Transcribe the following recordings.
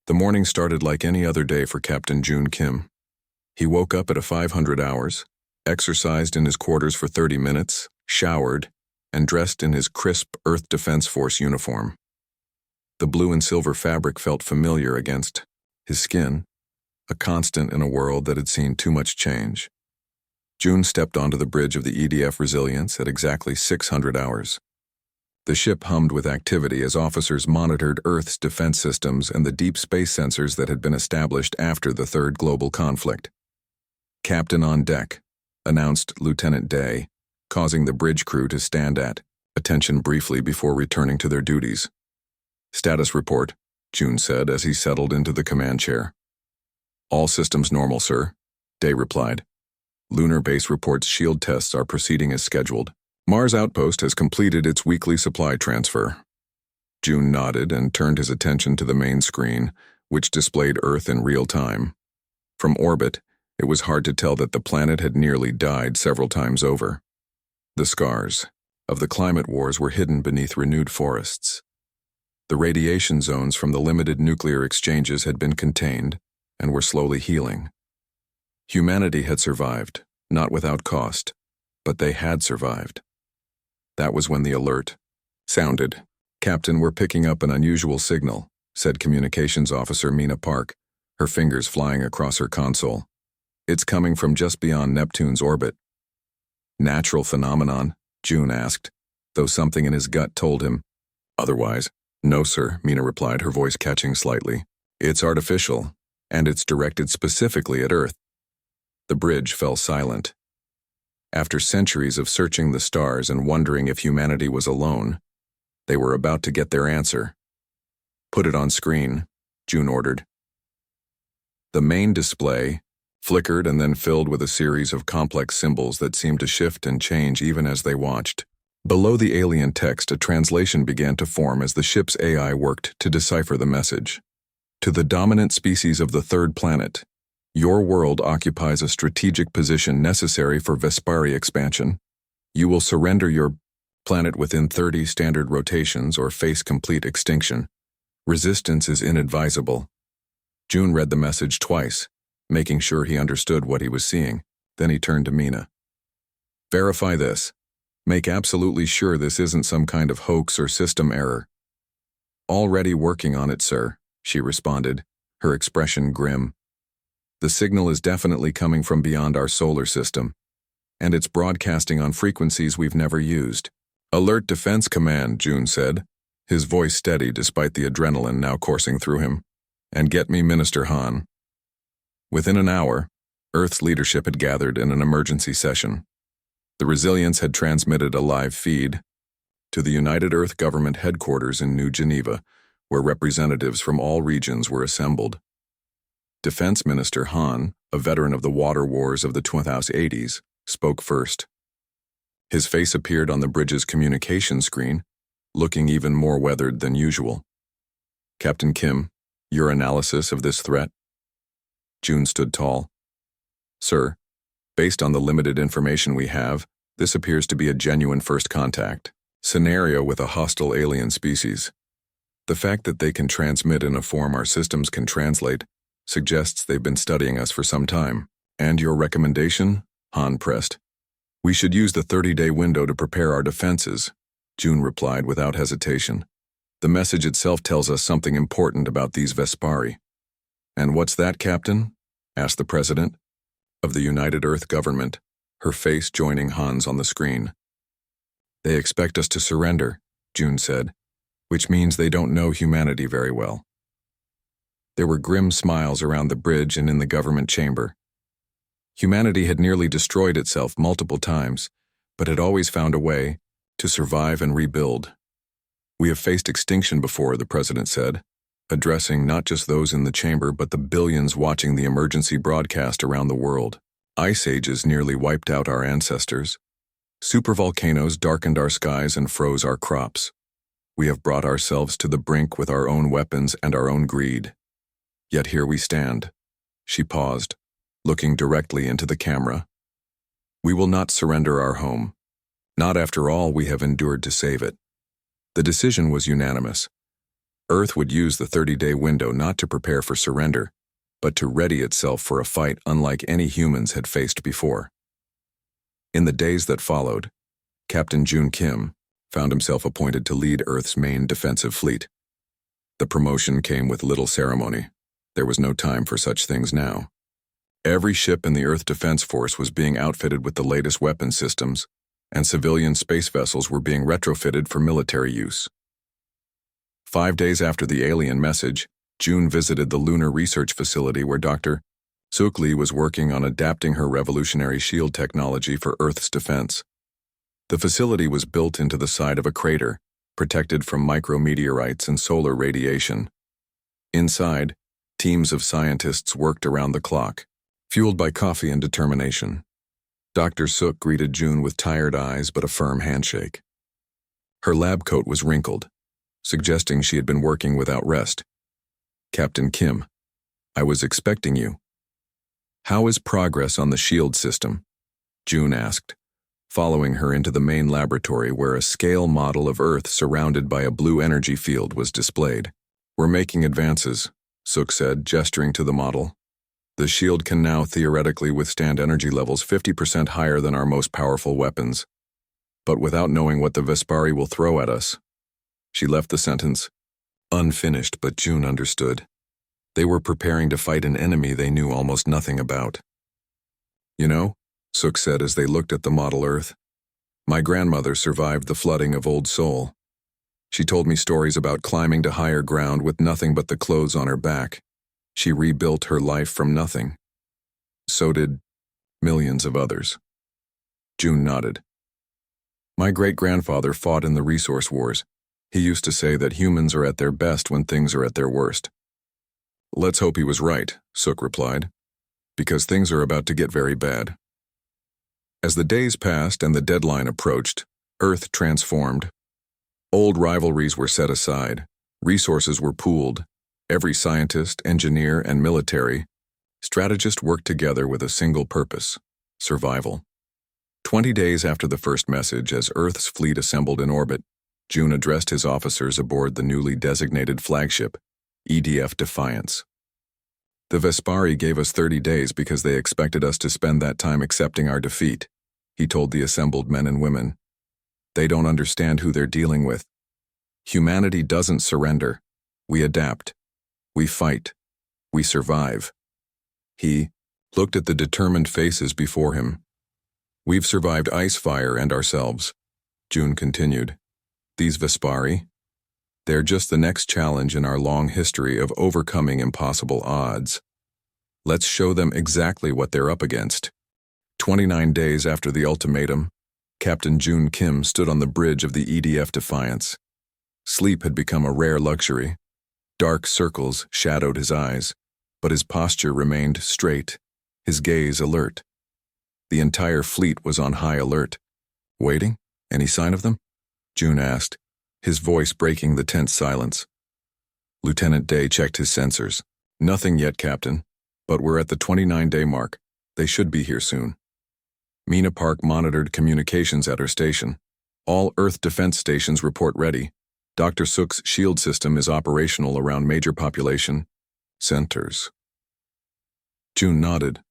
The morning started like any other day for Captain June Kim. He woke up at 500 hours, exercised in his quarters for 30 minutes, showered, and dressed in his crisp Earth Defense Force uniform. The blue and silver fabric felt familiar against his skin, a constant in a world that had seen too much change. June stepped onto the bridge of the EDF Resilience at exactly 600 hours. The ship hummed with activity as officers monitored Earth's defense systems and the deep space sensors that had been established after the Third Global Conflict. "Captain on deck," announced Lieutenant Day, causing the bridge crew to stand at attention briefly before returning to their duties. "Status report," June said as he settled into the command chair. "All systems normal, sir," Day replied. "Lunar base reports shield tests are proceeding as scheduled. Mars Outpost has completed its weekly supply transfer." June nodded and turned his attention to the main screen, which displayed Earth in real time. From orbit, it was hard to tell that the planet had nearly died several times over. The scars of the climate wars were hidden beneath renewed forests. The radiation zones from the limited nuclear exchanges had been contained and were slowly healing. Humanity had survived, not without cost, but they had survived. That was when the alert sounded. "Captain, we're picking up an unusual signal," said Communications Officer Mina Park, her fingers flying across her console. "It's coming from just beyond Neptune's orbit." "Natural phenomenon?" June asked, though something in his gut told him otherwise. "No, sir," Mina replied, her voice catching slightly. "It's artificial, and it's directed specifically at Earth." The bridge fell silent. After centuries of searching the stars and wondering if humanity was alone, they were about to get their answer. "Put it on screen," June ordered. The main display flickered and then filled with a series of complex symbols that seemed to shift and change even as they watched. Below the alien text, a translation began to form as the ship's AI worked to decipher the message. "To the dominant species of the third planet, your world occupies a strategic position necessary for Vespari expansion. You will surrender your planet within 30 standard rotations or face complete extinction. Resistance is inadvisable." June read the message twice, making sure he understood what he was seeing. Then he turned to Mina. "Verify this. Make absolutely sure this isn't some kind of hoax or system error." "Already working on it, sir," she responded, her expression grim. "The signal is definitely coming from beyond our solar system, and it's broadcasting on frequencies we've never used." "Alert Defense Command," June said, his voice steady despite the adrenaline now coursing through him. "And get me Minister Han." Within an hour, Earth's leadership had gathered in an emergency session. The Resilience had transmitted a live feed to the United Earth Government headquarters in New Geneva, where representatives from all regions were assembled. Defense Minister Han, a veteran of the water wars of the 2080s, spoke first. His face appeared on the bridge's communication screen, looking even more weathered than usual. "Captain Kim, your analysis of this threat?" June stood tall. "Sir, based on the limited information we have, this appears to be a genuine first contact scenario with a hostile alien species. The fact that they can transmit in a form our systems can translate suggests they've been studying us for some time." "And your recommendation?" Han pressed. "We should use the 30-day window to prepare our defenses," June replied without hesitation. "The message itself tells us something important about these Vespari." "And what's that, Captain?" asked the President of the United Earth Government, her face joining Han's on the screen. "They expect us to surrender," June said, "which means they don't know humanity very well." There were grim smiles around the bridge and in the government chamber. Humanity had nearly destroyed itself multiple times, but had always found a way to survive and rebuild. "We have faced extinction before," the President said, addressing not just those in the chamber but the billions watching the emergency broadcast around the world. "Ice ages nearly wiped out our ancestors. Supervolcanoes darkened our skies and froze our crops. We have brought ourselves to the brink with our own weapons and our own greed. Yet here we stand." She paused, looking directly into the camera. "We will not surrender our home. Not after all we have endured to save it." The decision was unanimous. Earth would use the 30-day window not to prepare for surrender, but to ready itself for a fight unlike any humans had faced before. In the days that followed, Captain June Kim found himself appointed to lead Earth's main defensive fleet. The promotion came with little ceremony. There was no time for such things now. Every ship in the Earth Defense Force was being outfitted with the latest weapon systems, and civilian space vessels were being retrofitted for military use. 5 days after the alien message, June visited the lunar research facility where Dr. Suk Lee was working on adapting her revolutionary shield technology for Earth's defense. The facility was built into the side of a crater, protected from micrometeorites and solar radiation. Inside, teams of scientists worked around the clock, fueled by coffee and determination. Dr. Suk greeted June with tired eyes but a firm handshake. Her lab coat was wrinkled, suggesting she had been working without rest. "Captain Kim, I was expecting you." "How is progress on the shield system?" June asked, following her into the main laboratory where a scale model of Earth surrounded by a blue energy field was displayed. "We're making advances," Suk said, gesturing to the model. "The shield can now theoretically withstand energy levels 50% higher than our most powerful weapons. But without knowing what the Vespari will throw at us." She left the sentence unfinished, but June understood. They were preparing to fight an enemy they knew almost nothing about. "You know," Suk said as they looked at the model Earth, "my grandmother survived the flooding of Old Seoul. She told me stories about climbing to higher ground with nothing but the clothes on her back. She rebuilt her life from nothing. So did millions of others." June nodded. "My great-grandfather fought in the resource wars. He used to say that humans are at their best when things are at their worst." "Let's hope he was right," Suk replied, "because things are about to get very bad." As the days passed and the deadline approached, Earth transformed. Old rivalries were set aside, resources were pooled, every scientist, engineer, and military strategist worked together with a single purpose: survival. 20 days after the first message, as Earth's fleet assembled in orbit, June addressed his officers aboard the newly designated flagship, EDF Defiance. "The Vespari gave us 30 days because they expected us to spend that time accepting our defeat," he told the assembled men and women. "They don't understand who they're dealing with. Humanity doesn't surrender. We adapt. We fight. We survive." He looked at the determined faces before him. "We've survived ice fire and ourselves," June continued. "These Vespari, they're just the next challenge in our long history of overcoming impossible odds. Let's show them exactly what they're up against." 29 days after the ultimatum, Captain June Kim stood on the bridge of the EDF Defiance. Sleep had become a rare luxury. Dark circles shadowed his eyes, but his posture remained straight, his gaze alert. The entire fleet was on high alert. "Waiting? Any sign of them?" June asked, his voice breaking the tense silence. Lieutenant Day checked his sensors. "Nothing yet, Captain, but we're at the 29-day mark. They should be here soon." Mina Park monitored communications at her station. "All Earth defense stations report ready. Dr. Suk's shield system is operational around major population centers." June nodded.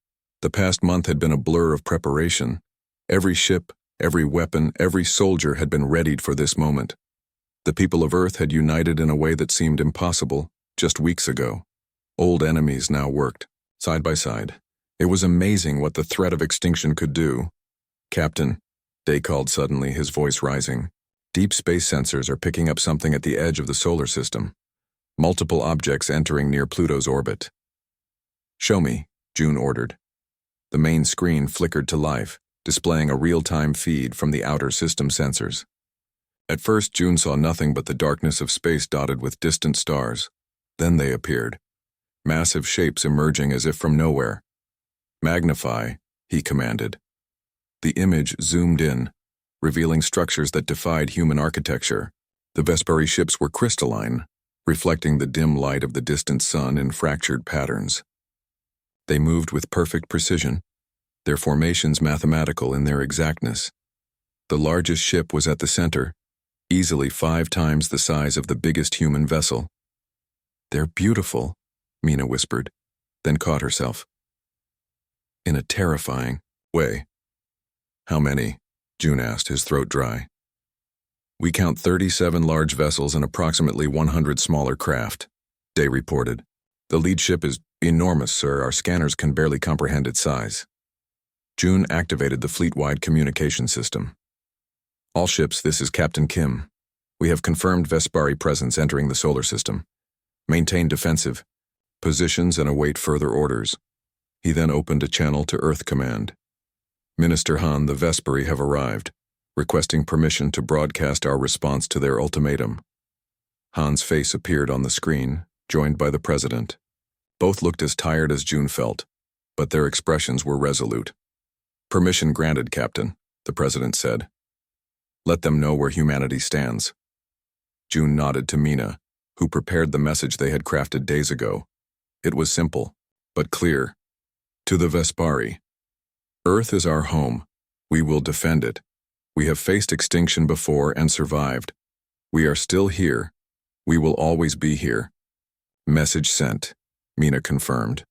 The past month had been a blur of preparation. Every ship, every weapon, every soldier had been readied for this moment. The people of Earth had united in a way that seemed impossible just weeks ago. Old enemies now worked, side by side. It was amazing what the threat of extinction could do. "Captain," Day called suddenly, his voice rising. "Deep space sensors are picking up something at the edge of the solar system. Multiple objects entering near Pluto's orbit." "Show me," June ordered. The main screen flickered to life, displaying a real-time feed from the outer system sensors. At first, June saw nothing but the darkness of space dotted with distant stars. Then they appeared, massive shapes emerging as if from nowhere. "Magnify," he commanded. The image zoomed in, revealing structures that defied human architecture. The Vespari ships were crystalline, reflecting the dim light of the distant sun in fractured patterns. They moved with perfect precision, their formations mathematical in their exactness. The largest ship was at the center, easily 5 times the size of the biggest human vessel. They're beautiful, Mina whispered, then caught herself. In a terrifying way. How many? June asked, his throat dry. We count 37 large vessels and approximately 100 smaller craft, Day reported. The lead ship is enormous, sir. Our scanners can barely comprehend its size. June activated the fleet-wide communication system. All ships, this is Captain Kim. We have confirmed Vespari presence entering the solar system. Maintain defensive positions and await further orders. He then opened a channel to Earth Command. Minister Han, the Vespari have arrived, requesting permission to broadcast our response to their ultimatum. Han's face appeared on the screen, joined by the President. Both looked as tired as June felt, but their expressions were resolute. Permission granted, Captain, the President said. Let them know where humanity stands. June nodded to Mina, who prepared the message they had crafted days ago. It was simple, but clear. To the Vespari. Earth is our home. We will defend it. We have faced extinction before and survived. We are still here. We will always be here. Message sent, Mina confirmed.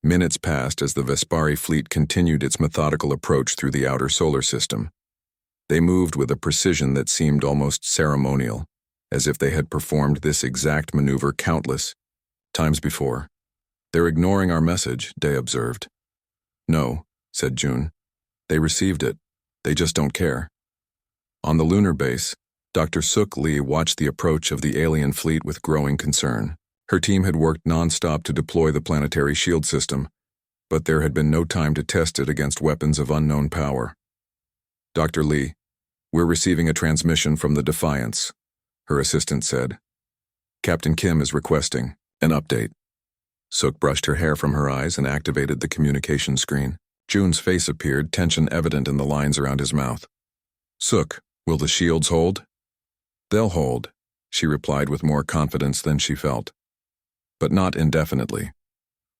Minutes passed as the Vespari fleet continued its methodical approach through the outer solar system. They moved with a precision that seemed almost ceremonial, as if they had performed this exact maneuver countless times before. They're ignoring our message, Day observed. No, said June. They received it. They just don't care. On the lunar base, Dr. Suk Lee watched the approach of the alien fleet with growing concern. Her team had worked non-stop to deploy the planetary shield system, but there had been no time to test it against weapons of unknown power. Dr. Lee, we're receiving a transmission from the Defiance, her assistant said. Captain Kim is requesting an update. Suk brushed her hair from her eyes and activated the communication screen. June's face appeared, tension evident in the lines around his mouth. Suk, will the shields hold? They'll hold, she replied with more confidence than she felt. But not indefinitely.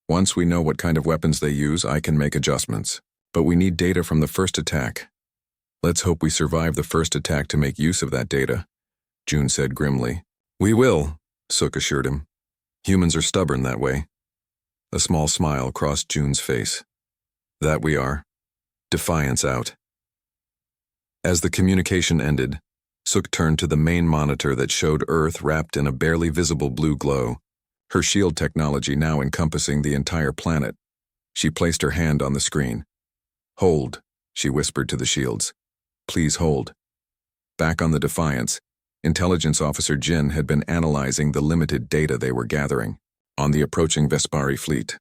Once we know what kind of weapons they use, I can make adjustments. But we need data from the first attack. Let's hope we survive the first attack to make use of that data, June said grimly. We will, Suk assured him. Humans are stubborn that way. A small smile crossed June's face. That we are. Defiance out. As the communication ended, Suk turned to the main monitor that showed Earth wrapped in a barely visible blue glow, her shield technology now encompassing the entire planet. She placed her hand on the screen. Hold, she whispered to the shields. Please hold. Back on the Defiance, Intelligence Officer Jin had been analyzing the limited data they were gathering on the approaching Vespari fleet.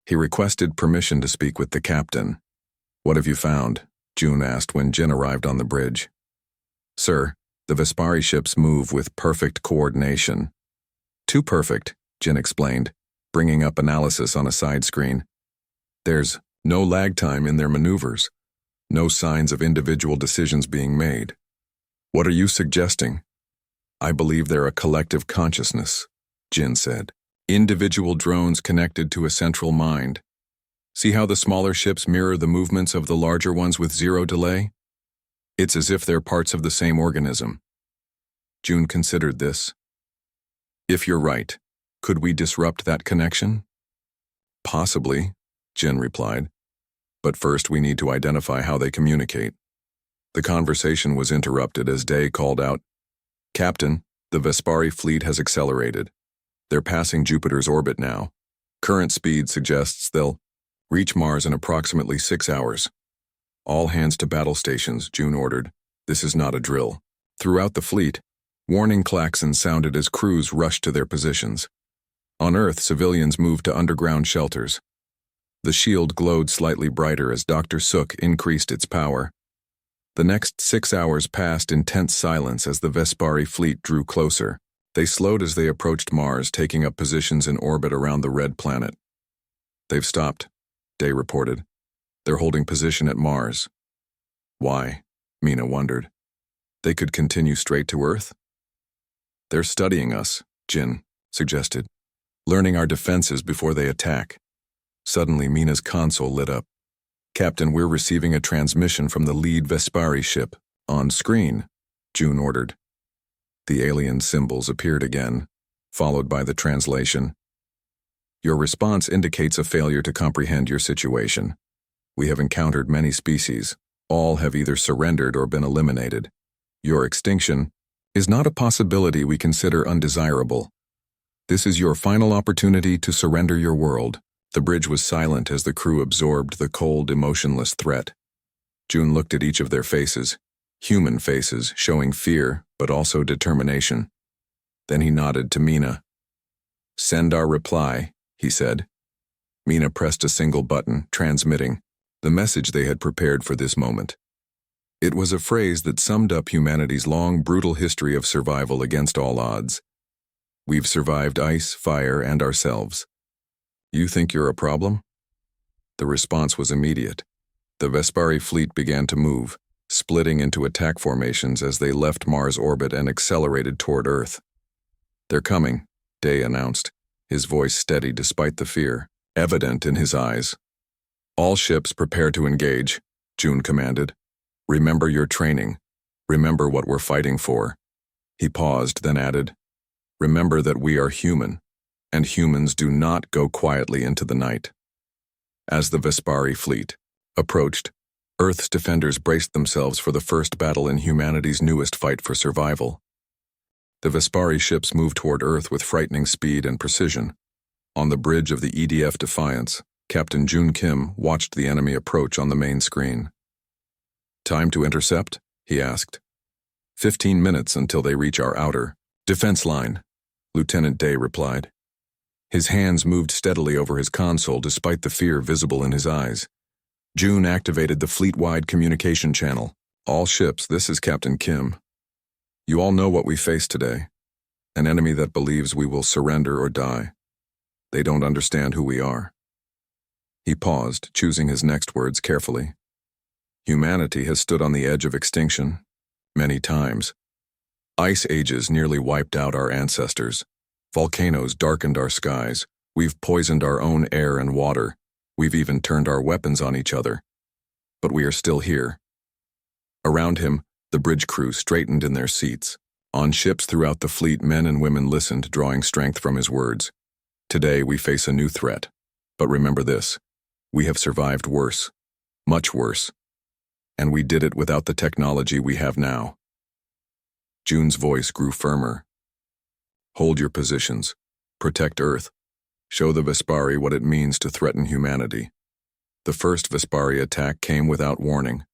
He requested permission to speak with the captain. What have you found? June asked when Jin arrived on the bridge. Sir, the Vespari ships move with perfect coordination. Too perfect, Jin explained, bringing up analysis on a side screen. There's no lag time in their maneuvers, no signs of individual decisions being made. What are you suggesting? I believe they're a collective consciousness, Jin said. Individual drones connected to a central mind. See how the smaller ships mirror the movements of the larger ones with zero delay? It's as if they're parts of the same organism. June considered this. If you're right, could we disrupt that connection? Possibly, Jin replied. But first we need to identify how they communicate. The conversation was interrupted as Day called out, Captain, the Vespari fleet has accelerated. They're passing Jupiter's orbit now. Current speed suggests they'll reach Mars in approximately 6 hours. All hands to battle stations, June ordered. This is not a drill. Throughout the fleet, warning klaxons sounded as crews rushed to their positions. On Earth, civilians moved to underground shelters. The shield glowed slightly brighter as Dr. Suk increased its power. The next 6 hours passed in tense silence as the Vespari fleet drew closer. They slowed as they approached Mars, taking up positions in orbit around the red planet. They've stopped, Day reported. They're holding position at Mars. Why? Mina wondered. They could continue straight to Earth? They're studying us, Jin suggested, learning our defenses before they attack. Suddenly, Mina's console lit up. Captain, we're receiving a transmission from the lead Vespari ship. On screen, June ordered. The alien symbols appeared again, followed by the translation. Your response indicates a failure to comprehend your situation. We have encountered many species. All have either surrendered or been eliminated. Your extinction is not a possibility we consider undesirable. This is your final opportunity to surrender your world. The bridge was silent as the crew absorbed the cold, emotionless threat. June looked at each of their faces, human faces showing fear but also determination. Then he nodded to Mina. "Send our reply," he said. Mina pressed a single button, transmitting the message they had prepared for this moment. It was a phrase that summed up humanity's long, brutal history of survival against all odds. "We've survived ice, fire, and ourselves. You think you're a problem?" The response was immediate. The Vespari fleet began to move, splitting into attack formations as they left Mars' orbit and accelerated toward Earth. "They're coming," Day announced, his voice steady despite the fear evident in his eyes. "All ships prepare to engage," June commanded. "Remember your training. Remember what we're fighting for." He paused, then added, "Remember that we are human, and humans do not go quietly into the night." As the Vespari fleet approached, Earth's defenders braced themselves for the first battle in humanity's newest fight for survival. The Vespari ships moved toward Earth with frightening speed and precision. On the bridge of the EDF Defiance, Captain June Kim watched the enemy approach on the main screen. "Time to intercept?" he asked. 15 minutes until they reach our outer defense line," Lieutenant Day replied. His hands moved steadily over his console despite the fear visible in his eyes. June activated the fleet-wide communication channel. "All ships, this is Captain Kim. You all know what we face today. An enemy that believes we will surrender or die. They don't understand who we are." He paused, choosing his next words carefully. "Humanity has stood on the edge of extinction many times. Ice ages nearly wiped out our ancestors. Volcanoes darkened our skies. We've poisoned our own air and water. We've even turned our weapons on each other. But we are still here." Around him, the bridge crew straightened in their seats. On ships throughout the fleet, men and women listened, drawing strength from his words. "Today we face a new threat. But remember this. We have survived worse. Much worse. And we did it without the technology we have now." June's voice grew firmer. "Hold your positions. Protect Earth. Show the Vespari what it means to threaten humanity." The first Vespari attack came without warning.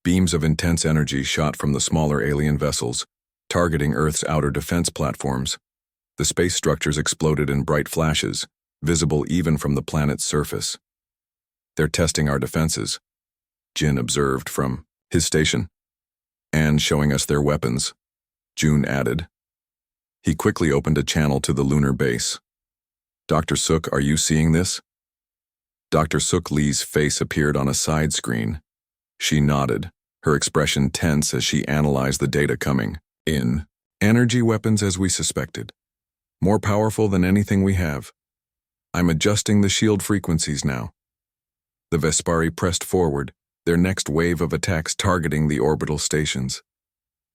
Beams of intense energy shot from the smaller alien vessels, targeting Earth's outer defense platforms. The space structures exploded in bright flashes, visible even from the planet's surface. "They're testing our defenses," Jin observed from his station. "And showing us their weapons," June added. He quickly opened a channel to the lunar base. "Dr. Suk, are you seeing this?" Dr. Suk Lee's face appeared on a side screen. She nodded, her expression tense as she analyzed the data coming in. "Energy weapons as we suspected. More powerful than anything we have. I'm adjusting the shield frequencies now." The Vespari pressed forward, their next wave of attacks targeting the orbital stations.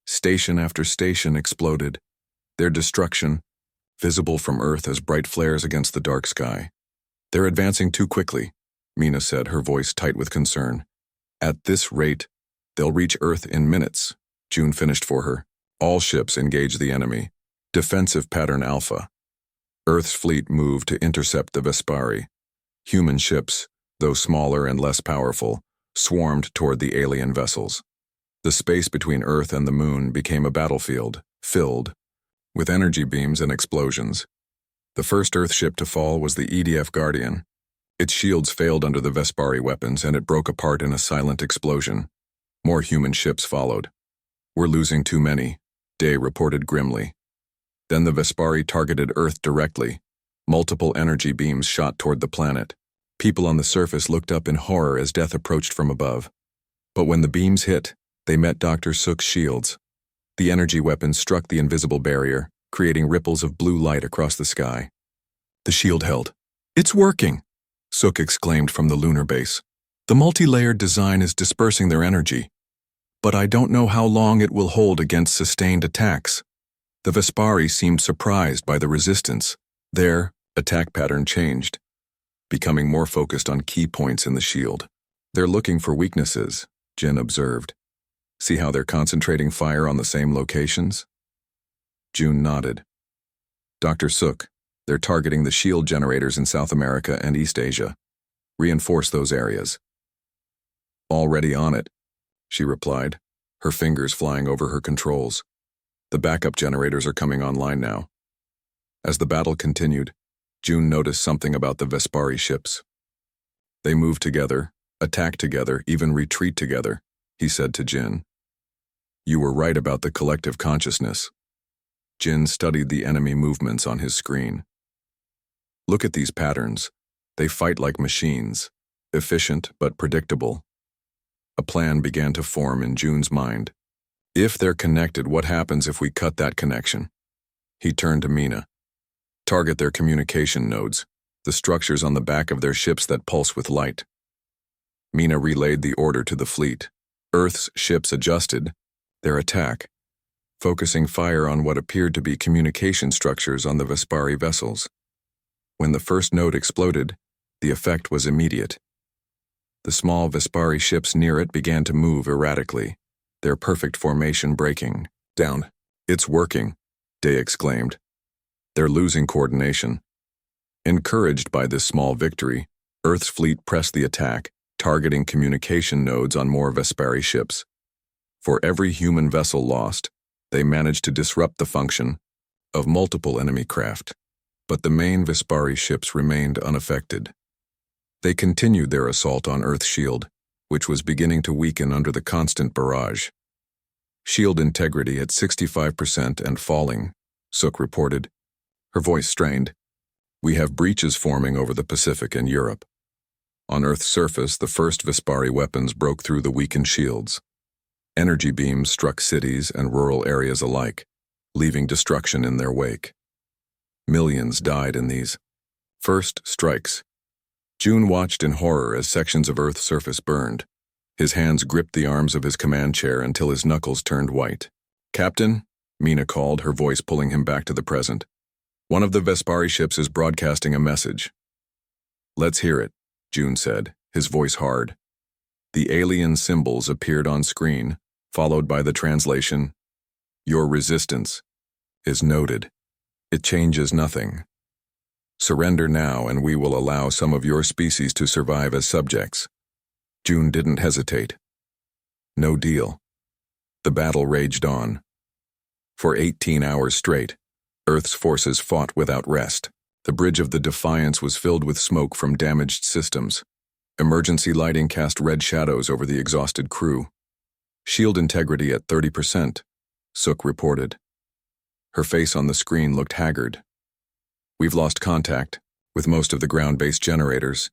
Station after station exploded, their destruction visible from Earth as bright flares against the dark sky. "They're advancing too quickly," Mina said, her voice tight with concern. "At this rate, they'll reach Earth in minutes," June finished for her. "All ships engage the enemy. Defensive pattern Alpha." Earth's fleet moved to intercept the Vespari. Human ships, though smaller and less powerful, swarmed toward the alien vessels. The space between Earth and the Moon became a battlefield, filled with energy beams and explosions. The first Earth ship to fall was the EDF Guardian. Its shields failed under the Vespari weapons, and it broke apart in a silent explosion. More human ships followed. "We're losing too many," Day reported grimly. Then the Vespari targeted Earth directly. Multiple energy beams shot toward the planet. People on the surface looked up in horror as death approached from above. But when the beams hit, they met Dr. Suk's shields. The energy weapons struck the invisible barrier, creating ripples of blue light across the sky. The shield held. "It's working!" Suk exclaimed from the lunar base. "The multi-layered design is dispersing their energy. But I don't know how long it will hold against sustained attacks." The Vespari seemed surprised by the resistance. Their attack pattern changed, becoming more focused on key points in the shield. They're looking for weaknesses, Jin observed. See how they're concentrating fire on the same locations? June nodded. Dr. Suk, they're targeting the shield generators in South America and East Asia. Reinforce those areas. Already on it, she replied, her fingers flying over her controls. The backup generators are coming online now. As the battle continued, June noticed something about the Vespari ships. They move together, attack together, even retreat together, he said to Jin. You were right about the collective consciousness. Jin studied the enemy movements on his screen. Look at these patterns. They fight like machines, efficient but predictable. A plan began to form in June's mind. If they're connected, what happens if we cut that connection? He turned to Mina. Target their communication nodes, the structures on the back of their ships that pulse with light. Mina relayed the order to the fleet. Earth's ships adjusted their attack, focusing fire on what appeared to be communication structures on the Vespari vessels. When the first node exploded, the effect was immediate. The small Vespari ships near it began to move erratically, their perfect formation breaking down. It's working, Day exclaimed. They're losing coordination. Encouraged by this small victory, Earth's fleet pressed the attack, targeting communication nodes on more Vespari ships. For every human vessel lost, they managed to disrupt the function of multiple enemy craft. But the main Vespari ships remained unaffected. They continued their assault on Earth's shield, which was beginning to weaken under the constant barrage. Shield integrity at 65% and falling, Suk reported, her voice strained. We have breaches forming over the Pacific and Europe. On Earth's surface, the first Vespari weapons broke through the weakened shields. Energy beams struck cities and rural areas alike, leaving destruction in their wake. Millions died in these first strikes. June watched in horror as sections of Earth's surface burned. His hands gripped the arms of his command chair until his knuckles turned white. Captain, Mina called, her voice pulling him back to the present. One of the Vespari ships is broadcasting a message. Let's hear it, June said, his voice hard. The alien symbols appeared on screen, followed by the translation, Your resistance is noted. It changes nothing. Surrender now and we will allow some of your species to survive as subjects. June didn't hesitate. No deal. The battle raged on. For 18 hours straight, Earth's forces fought without rest. The bridge of the Defiance was filled with smoke from damaged systems. Emergency lighting cast red shadows over the exhausted crew. Shield integrity at 30%, Suk reported. Her face on the screen looked haggard. We've lost contact with most of the ground-based generators.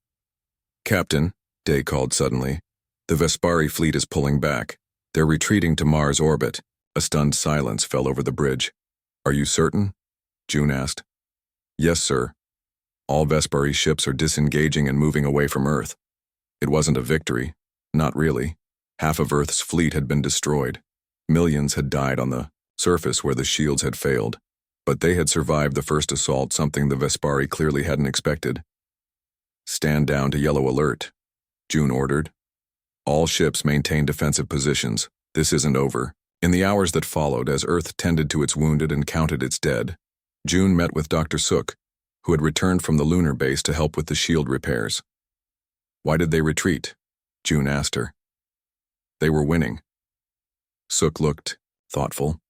Captain, Day called suddenly, the Vespari fleet is pulling back. They're retreating to Mars orbit. A stunned silence fell over the bridge. Are you certain? June asked. Yes, sir. All Vespari ships are disengaging and moving away from Earth. It wasn't a victory. Not really. Half of Earth's fleet had been destroyed. Millions had died on the surface where the shields had failed. But they had survived the first assault, something the Vespari clearly hadn't expected. Stand down to yellow alert, June ordered. All ships maintain defensive positions. This isn't over. In the hours that followed, as Earth tended to its wounded and counted its dead, June met with Dr. Suk, who had returned from the lunar base to help with the shield repairs. Why did they retreat? June asked her. They were winning. Suk looked thoughtful.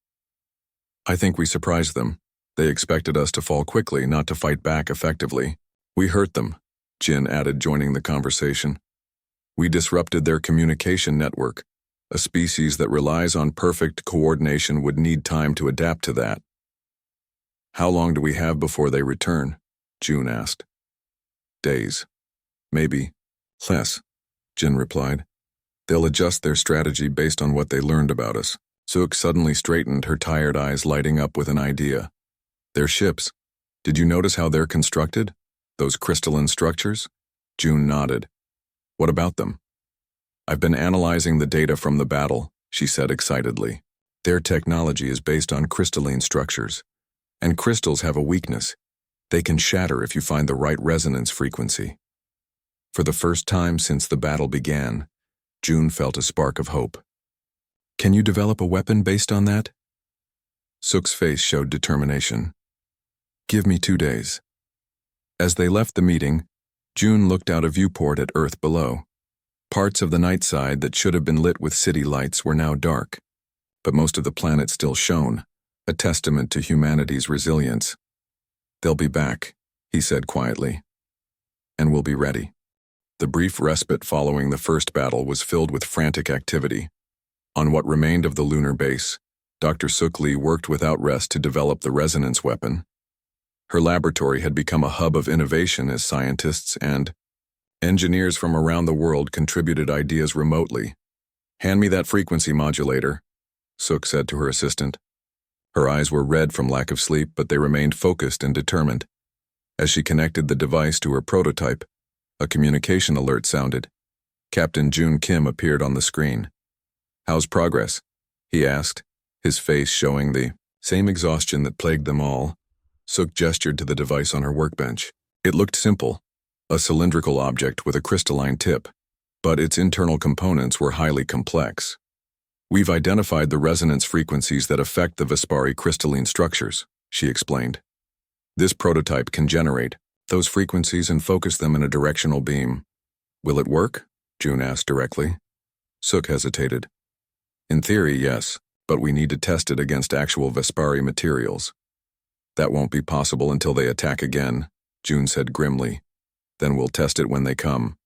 I think we surprised them. They expected us to fall quickly, not to fight back effectively. We hurt them, Jin added, joining the conversation. We disrupted their communication network. A species that relies on perfect coordination would need time to adapt to that. How long do we have before they return? June asked. Days. Maybe less, Jin replied. They'll adjust their strategy based on what they learned about us. Suk suddenly straightened, her tired eyes lighting up with an idea. Their ships. Did you notice how they're constructed? Those crystalline structures? June nodded. What about them? I've been analyzing the data from the battle, she said excitedly. Their technology is based on crystalline structures, and crystals have a weakness. They can shatter if you find the right resonance frequency. For the first time since the battle began, June felt a spark of hope. Can you develop a weapon based on that? Suk's face showed determination. Give me 2 days. As they left the meeting, June looked out a viewport at Earth below. Parts of the night side that should have been lit with city lights were now dark, but most of the planet still shone, a testament to humanity's resilience. They'll be back, he said quietly. And we'll be ready. The brief respite following the first battle was filled with frantic activity. On what remained of the lunar base, Dr. Suk Lee worked without rest to develop the resonance weapon. Her laboratory had become a hub of innovation as scientists and engineers from around the world contributed ideas remotely. Hand me that frequency modulator, Suk said to her assistant. Her eyes were red from lack of sleep, but they remained focused and determined. As she connected the device to her prototype, a communication alert sounded. Captain June Kim appeared on the screen. How's progress? He asked, his face showing the same exhaustion that plagued them all. Suk gestured to the device on her workbench. It looked simple, a cylindrical object with a crystalline tip, but its internal components were highly complex. We've identified the resonance frequencies that affect the Vespari crystalline structures, she explained. This prototype can generate those frequencies and focus them in a directional beam. Will it work? June asked directly. Suk hesitated. In theory, yes, but we need to test it against actual Vespari materials. That won't be possible until they attack again, June said grimly. Then we'll test it when they come.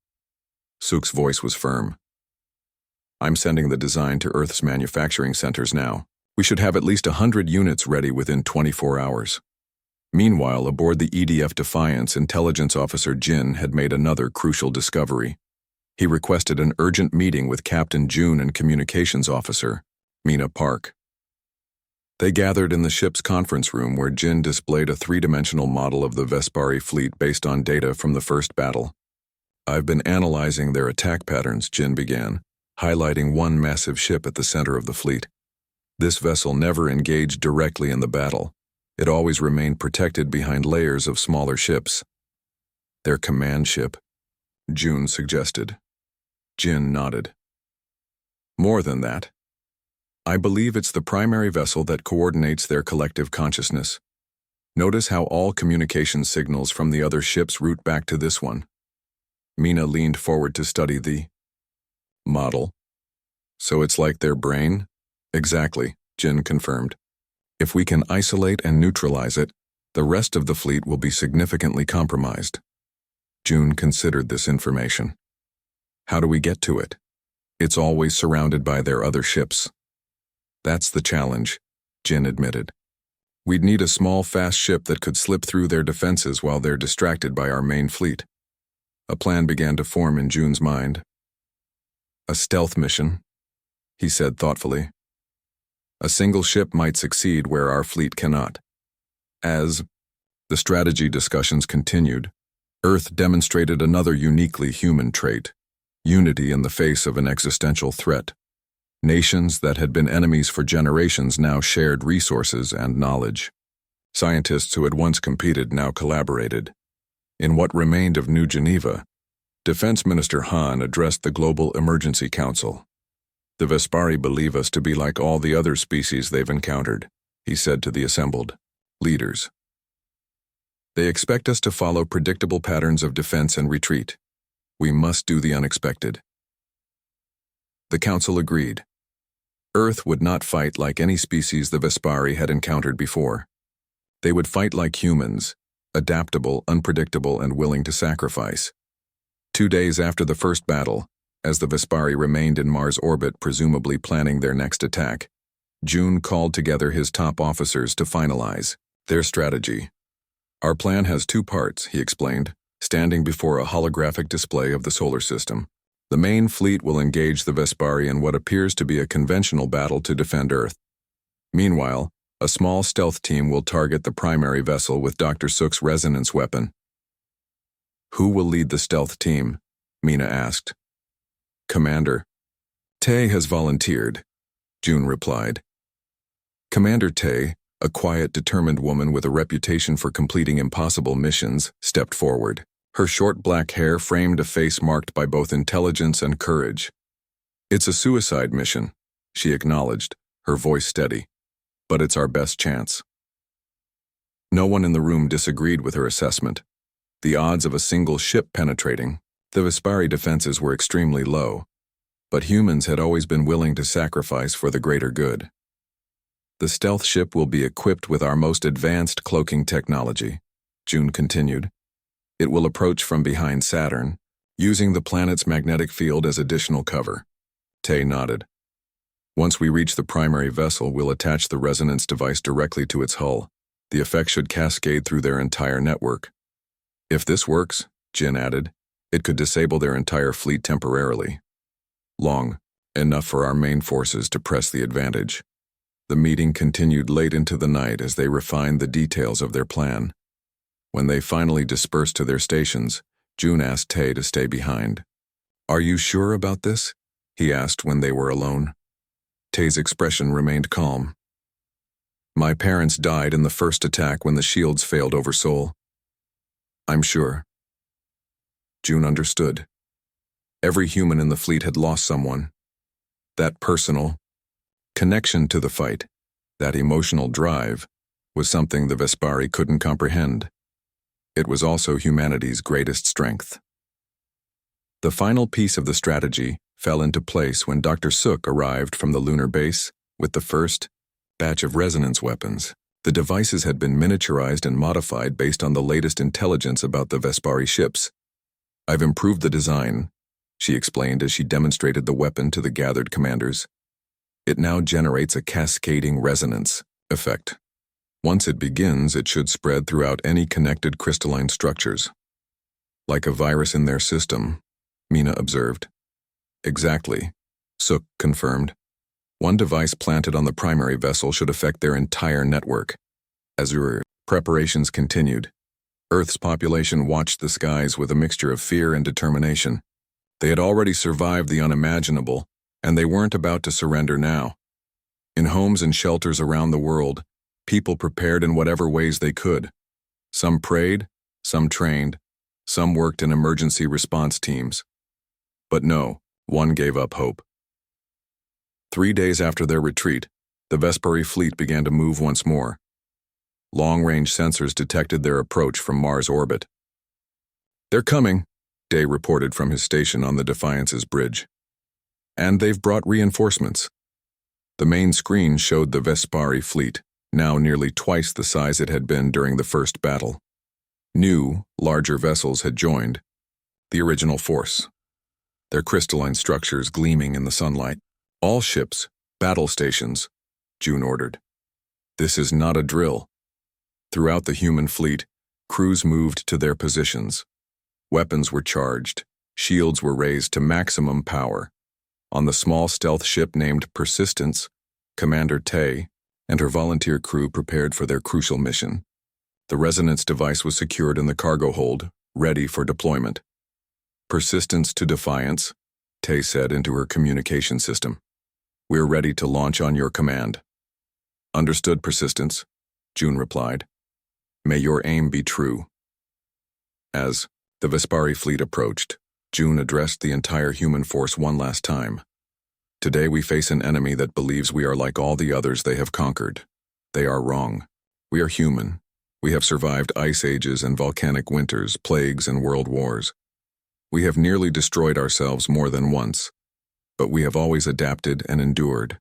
Suk's voice was firm. I'm sending the design to Earth's manufacturing centers now. We should have at least 100 units ready within 24 hours. Meanwhile, aboard the EDF Defiance, intelligence officer Jin had made another crucial discovery. He requested an urgent meeting with Captain June and communications officer, Mina Park. They gathered in the ship's conference room where Jin displayed a three-dimensional model of the Vespari fleet based on data from the first battle. I've been analyzing their attack patterns, Jin began, highlighting one massive ship at the center of the fleet. This vessel never engaged directly in the battle. It always remained protected behind layers of smaller ships. Their command ship, June suggested. Jin nodded. More than that. I believe it's the primary vessel that coordinates their collective consciousness. Notice how all communication signals from the other ships route back to this one. Mina leaned forward to study the model. So it's like their brain? Exactly, Jin confirmed. If we can isolate and neutralize it, the rest of the fleet will be significantly compromised. June considered this information. How do we get to it? It's always surrounded by their other ships. That's the challenge, Jin admitted. We'd need a small, fast ship that could slip through their defenses while they're distracted by our main fleet. A plan began to form in June's mind. A stealth mission, he said thoughtfully. A single ship might succeed where our fleet cannot. As the strategy discussions continued, Earth demonstrated another uniquely human trait, unity in the face of an existential threat. Nations that had been enemies for generations now shared resources and knowledge. Scientists who had once competed now collaborated. In what remained of New Geneva, Defense Minister Han addressed the Global Emergency Council. The Vespari believe us to be like all the other species they've encountered, he said to the assembled leaders. They expect us to follow predictable patterns of defense and retreat. We must do the unexpected. The council agreed. Earth would not fight like any species the Vespari had encountered before. They would fight like humans, adaptable, unpredictable, and willing to sacrifice. 2 days after the first battle, as the Vespari remained in Mars orbit, presumably planning their next attack, June called together his top officers to finalize their strategy. Our plan has 2 parts, he explained, standing before a holographic display of the solar system. The main fleet will engage the Vespari in what appears to be a conventional battle to defend Earth. Meanwhile, a small stealth team will target the primary vessel with Dr. Suk's resonance weapon. Who will lead the stealth team? Mina asked. Commander. Tay has volunteered, June replied. Commander Tay, a quiet, determined woman with a reputation for completing impossible missions, stepped forward. Her short black hair framed a face marked by both intelligence and courage. "It's a suicide mission," she acknowledged, her voice steady. "But it's our best chance." No one in the room disagreed with her assessment. The odds of a single ship penetrating the Vespari defenses were extremely low, but humans had always been willing to sacrifice for the greater good. "The stealth ship will be equipped with our most advanced cloaking technology," June continued. "It will approach from behind Saturn, using the planet's magnetic field as additional cover." Tay nodded. "Once we reach the primary vessel, we'll attach the resonance device directly to its hull. The effect should cascade through their entire network. If this works," Jin added, "it could disable their entire fleet temporarily. Long enough for our main forces to press the advantage." The meeting continued late into the night as they refined the details of their plan. When they finally dispersed to their stations, June asked Tay to stay behind. "Are you sure about this?" he asked when they were alone. Tay's expression remained calm. "My parents died in the first attack when the shields failed over Seoul. I'm sure." June understood. Every human in the fleet had lost someone. That personal connection to the fight, that emotional drive, was something the Vespari couldn't comprehend. It was also humanity's greatest strength. The final piece of the strategy fell into place when Dr. Suk arrived from the lunar base with the first batch of resonance weapons. The devices had been miniaturized and modified based on the latest intelligence about the Vespari ships. "I've improved the design," she explained as she demonstrated the weapon to the gathered commanders. "It now generates a cascading resonance effect. Once it begins, it should spread throughout any connected crystalline structures." "Like a virus in their system," Mina observed. "Exactly," Suk confirmed. "One device planted on the primary vessel should affect their entire network." As preparations continued, Earth's population watched the skies with a mixture of fear and determination. They had already survived the unimaginable, and they weren't about to surrender now. In homes and shelters around the world, people prepared in whatever ways they could. Some prayed, some trained, some worked in emergency response teams. But no, one gave up hope. 3 days after their retreat, the Vespari fleet began to move once more. Long-range sensors detected their approach from Mars orbit. "They're coming," Day reported from his station on the Defiance's bridge. "And they've brought reinforcements." The main screen showed the Vespari fleet, now nearly twice the size it had been during the first battle. New, larger vessels had joined, the original force, their crystalline structures gleaming in the sunlight. "All ships, battle stations," June ordered. "This is not a drill." Throughout the human fleet, crews moved to their positions. Weapons were charged, shields were raised to maximum power. On the small stealth ship named Persistence, Commander Tay and her volunteer crew prepared for their crucial mission. The resonance device was secured in the cargo hold, ready for deployment. "Persistence to Defiance," Tay said into her communication system. "We're ready to launch on your command." "Understood, Persistence," June replied. "May your aim be true." As the Vespari fleet approached, June addressed the entire human force one last time. "Today we face an enemy that believes we are like all the others they have conquered. They are wrong. We are human. We have survived ice ages and volcanic winters, plagues and world wars. We have nearly destroyed ourselves more than once, but we have always adapted and endured."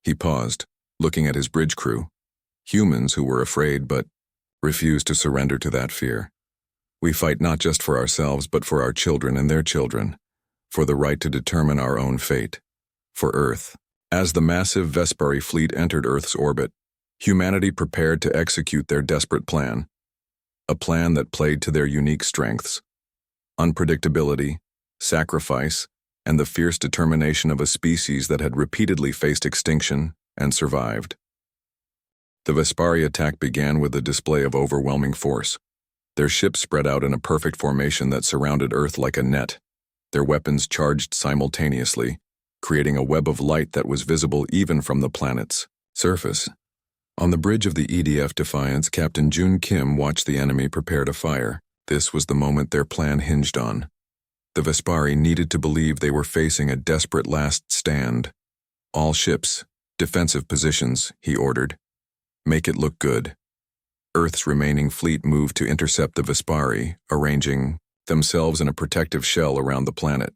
He paused, looking at his bridge crew, humans who were afraid but refused to surrender to that fear. "We fight not just for ourselves but for our children and their children, for the right to determine our own fate, for Earth." As the massive Vespari fleet entered Earth's orbit, humanity prepared to execute their desperate plan, a plan that played to their unique strengths: unpredictability, sacrifice, and the fierce determination of a species that had repeatedly faced extinction and survived. The Vespari attack began with a display of overwhelming force. Their ships spread out in a perfect formation that surrounded Earth like a net. Their weapons charged simultaneously, creating a web of light that was visible even from the planet's surface. On the bridge of the EDF Defiance, Captain June Kim watched the enemy prepare to fire. This was the moment their plan hinged on. The Vespari needed to believe they were facing a desperate last stand. All ships, defensive positions, he ordered. Make it look good. Earth's remaining fleet moved to intercept the Vespari, arranging themselves in a protective shell around the planet.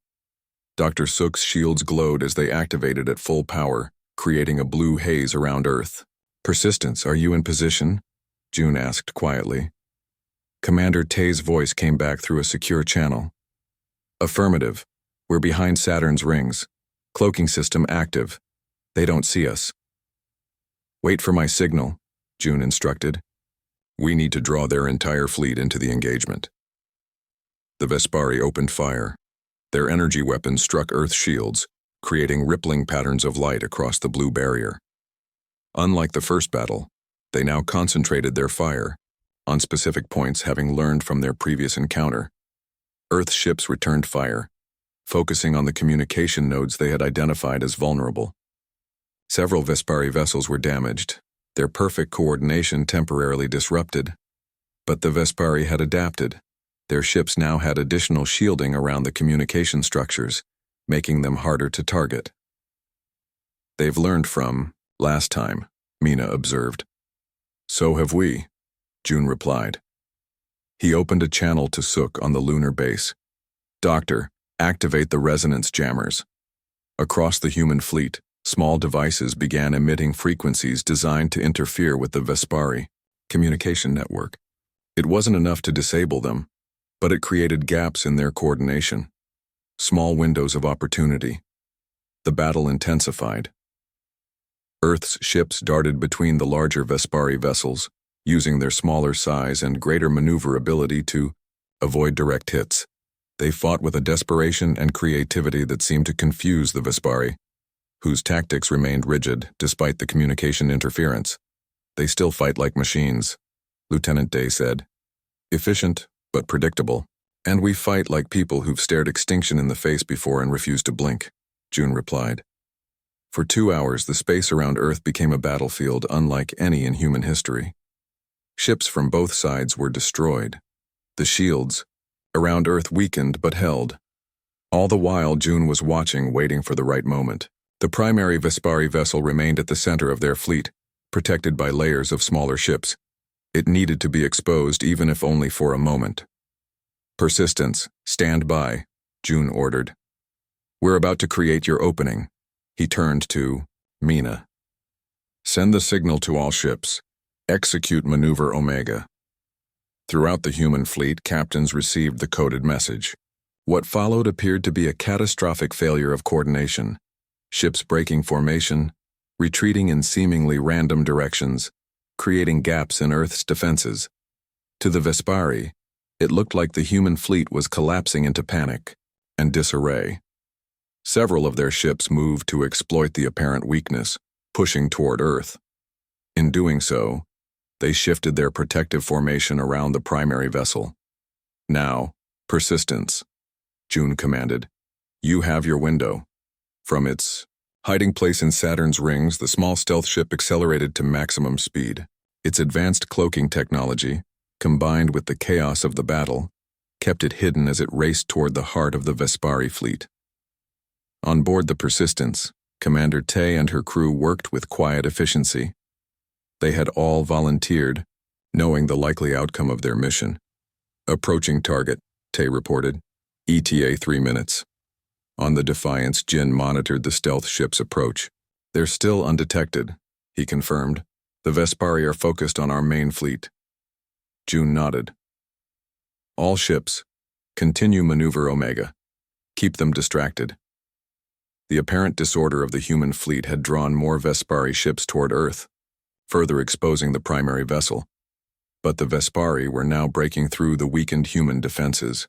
Dr. Sook's shields glowed as they activated at full power, creating a blue haze around Earth. "Persistence, are you in position?" June asked quietly. Commander Tay's voice came back through a secure channel. "Affirmative. We're behind Saturn's rings. Cloaking system active. They don't see us." "Wait for my signal," June instructed. "We need to draw their entire fleet into the engagement." The Vespari opened fire. Their energy weapons struck Earth's shields, creating rippling patterns of light across the blue barrier. Unlike the first battle, they now concentrated their fire on specific points, having learned from their previous encounter. Earth's ships returned fire, focusing on the communication nodes they had identified as vulnerable. Several Vespari vessels were damaged, their perfect coordination temporarily disrupted. But the Vespari had adapted. Their ships now had additional shielding around the communication structures, making them harder to target. "They've learned from last time," Mina observed. "So have we," June replied. He opened a channel to Sook on the lunar base. "Doctor, activate the resonance jammers." Across the human fleet, small devices began emitting frequencies designed to interfere with the Vespari communication network. It wasn't enough to disable them, but it created gaps in their coordination. Small windows of opportunity. The battle intensified. Earth's ships darted between the larger Vespari vessels, using their smaller size and greater maneuverability to avoid direct hits. They fought with a desperation and creativity that seemed to confuse the Vespari, whose tactics remained rigid despite the communication interference. "They still fight like machines," Lieutenant Day said. "Efficient, but predictable. And we fight like people who've stared extinction in the face before and refused to blink," June replied. For 2 hours, the space around Earth became a battlefield unlike any in human history. Ships from both sides were destroyed. The shields around Earth weakened but held. All the while, June was watching, waiting for the right moment. The primary Vespari vessel remained at the center of their fleet, protected by layers of smaller ships. It needed to be exposed, even if only for a moment. "Persistence, stand by," June ordered. "We're about to create your opening." He turned to Mina. "Send the signal to all ships. Execute Maneuver Omega." Throughout the human fleet, captains received the coded message. What followed appeared to be a catastrophic failure of coordination. Ships breaking formation, retreating in seemingly random directions, creating gaps in Earth's defenses. To the Vespari, it looked like the human fleet was collapsing into panic and disarray. Several of their ships moved to exploit the apparent weakness, pushing toward Earth. In doing so, they shifted their protective formation around the primary vessel. "Now, persistence," June commanded. "You have your window." From its hiding place in Saturn's rings, the small stealth ship accelerated to maximum speed. Its advanced cloaking technology, combined with the chaos of the battle, kept it hidden as it raced toward the heart of the Vespari fleet. On board the Persistence, Commander Tay and her crew worked with quiet efficiency. They had all volunteered, knowing the likely outcome of their mission. "Approaching target," Tay reported. "ETA 3 minutes." On the Defiance, Jin monitored the stealth ship's approach. "They're still undetected," he confirmed. "The Vespari are focused on our main fleet." June nodded. "All ships, continue Maneuver Omega. Keep them distracted." The apparent disorder of the human fleet had drawn more Vespari ships toward Earth, further exposing the primary vessel. But the Vespari were now breaking through the weakened human defenses.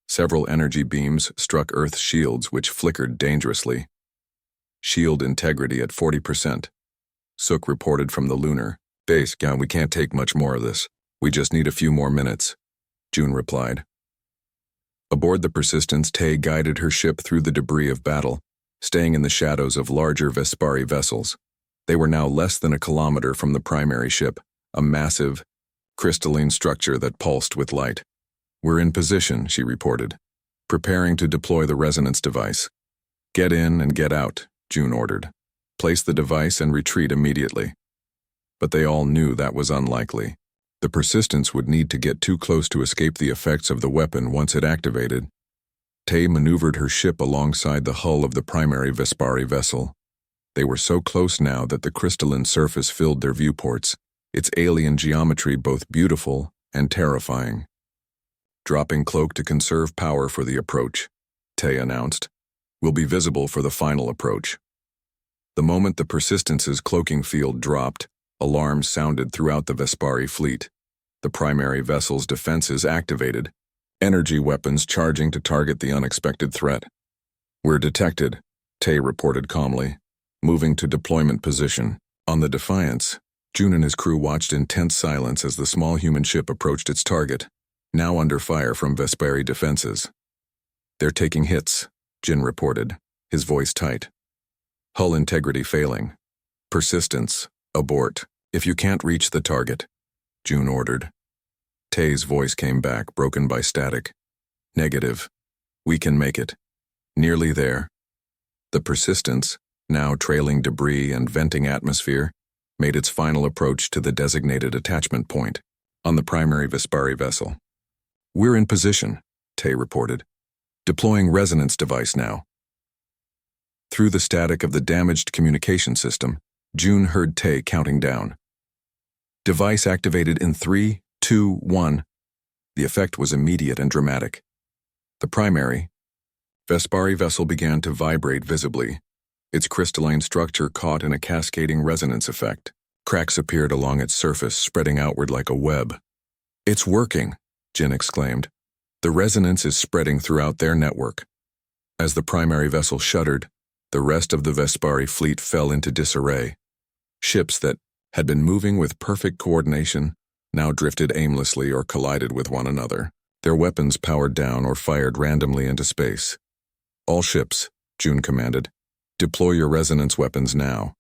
Several energy beams struck Earth's shields, which flickered dangerously. "Shield integrity at 40%. Sook reported from the lunar base. "We can't take much more of this. We just need a few more minutes," June replied. Aboard the Persistence, Tay guided her ship through the debris of battle, staying in the shadows of larger Vespari vessels. They were now less than a kilometer from the primary ship, a massive, crystalline structure that pulsed with light. "We're in position," she reported, preparing to deploy the resonance device. "Get in and get out," June ordered. "Place the device and retreat immediately." But they all knew that was unlikely. The Persistence would need to get too close to escape the effects of the weapon once it activated. Tay maneuvered her ship alongside the hull of the primary Vespari vessel. They were so close now that the crystalline surface filled their viewports, its alien geometry both beautiful and terrifying. "Dropping cloak to conserve power for the approach," Tay announced. "Will be visible for the final approach." The moment the Persistence's cloaking field dropped, alarms sounded throughout the Vespari fleet. The primary vessel's defenses activated, energy weapons charging to target the unexpected threat. "We're detected," Tay reported calmly, moving to deployment position. On the Defiance, June and his crew watched in tense silence as the small human ship approached its target, now under fire from Vespari defenses. "They're taking hits," Jin reported, his voice tight. "Hull integrity failing. Persistence, abort. If you can't reach the target," June ordered. Tay's voice came back, broken by static. "Negative. We can make it. Nearly there." The Persistence, now trailing debris and venting atmosphere, made its final approach to the designated attachment point on the primary Vespari vessel. "We're in position," Tay reported. "Deploying resonance device now." Through the static of the damaged communication system, June heard Tay counting down. "Device activated in 3, 2, 1. The effect was immediate and dramatic. The primary Vespari vessel began to vibrate visibly. Its crystalline structure caught in a cascading resonance effect. Cracks appeared along its surface, spreading outward like a web. "It's working," Jin exclaimed. "The resonance is spreading throughout their network." As the primary vessel shuddered, the rest of the Vespari fleet fell into disarray. Ships that had been moving with perfect coordination now drifted aimlessly or collided with one another, their weapons powered down or fired randomly into space. "All ships," June commanded, "deploy your resonance weapons now."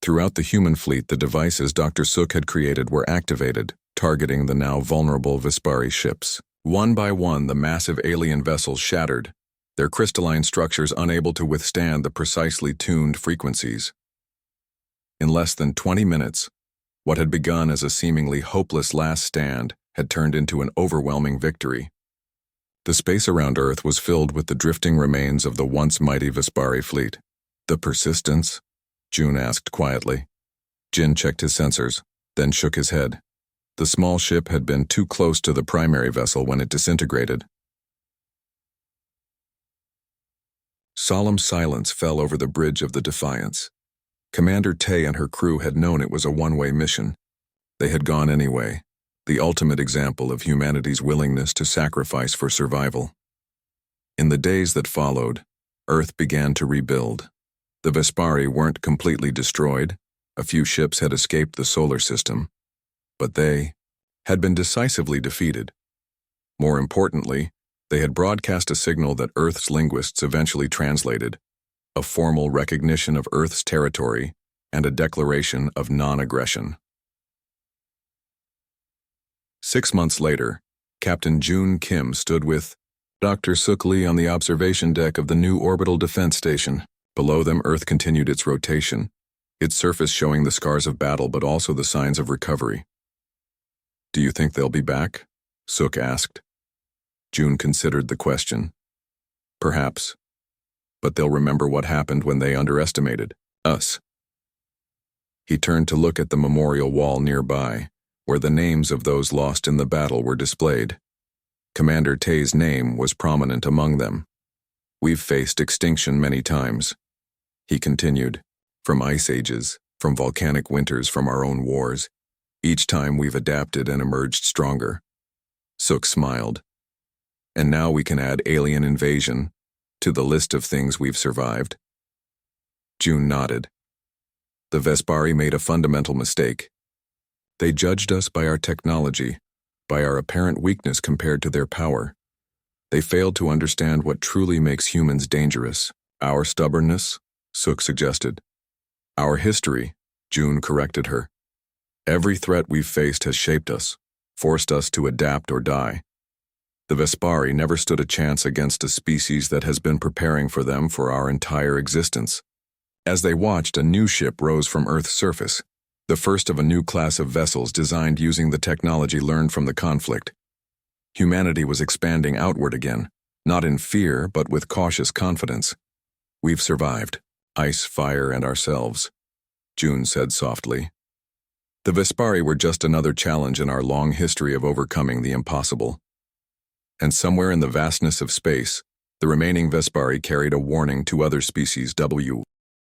Throughout the human fleet, the devices Dr. Suk had created were activated, targeting the now vulnerable Vespari ships. One by one, the massive alien vessels shattered, their crystalline structures unable to withstand the precisely tuned frequencies. In less than 20 minutes, what had begun as a seemingly hopeless last stand had turned into an overwhelming victory. The space around Earth was filled with the drifting remains of the once mighty Vespari fleet. "The Persistence?" June asked quietly. Jin checked his sensors, then shook his head. The small ship had been too close to the primary vessel when it disintegrated. Solemn silence fell over the bridge of the Defiance. Commander Tay and her crew had known it was a one-way mission. They had gone anyway, the ultimate example of humanity's willingness to sacrifice for survival. In the days that followed, Earth began to rebuild. The Vespari weren't completely destroyed. A few ships had escaped the solar system, but they had been decisively defeated. More importantly, they had broadcast a signal that Earth's linguists eventually translated, a formal recognition of Earth's territory and a declaration of non-aggression. 6 months later, Captain June Kim stood with Dr. Suk Lee on the observation deck of the new orbital defense station. Below them, Earth continued its rotation, its surface showing the scars of battle but also the signs of recovery. "Do you think they'll be back?" Suk asked. June considered the question. "Perhaps. But they'll remember what happened when they underestimated us." He turned to look at the memorial wall nearby, where the names of those lost in the battle were displayed. Commander Tay's name was prominent among them. "We've faced extinction many times," he continued, "from ice ages, from volcanic winters, from our own wars. Each time we've adapted and emerged stronger." Suk smiled. "And now we can add alien invasion to the list of things we've survived." June nodded. "The Vespari made a fundamental mistake. They judged us by our technology, by our apparent weakness compared to their power. They failed to understand what truly makes humans dangerous. Our stubbornness?" Suk suggested. Our history, June corrected her. Every threat we've faced has shaped us, forced us to adapt or die. The Vespari never stood a chance against a species that has been preparing for them for our entire existence. As they watched, a new ship rose from Earth's surface, the first of a new class of vessels designed using the technology learned from the conflict. Humanity was expanding outward again, not in fear but with cautious confidence. We've survived, ice, fire, and ourselves, June said softly. The Vespari were just another challenge in our long history of overcoming the impossible. And somewhere in the vastness of space, the remaining Vespari carried a warning to other species.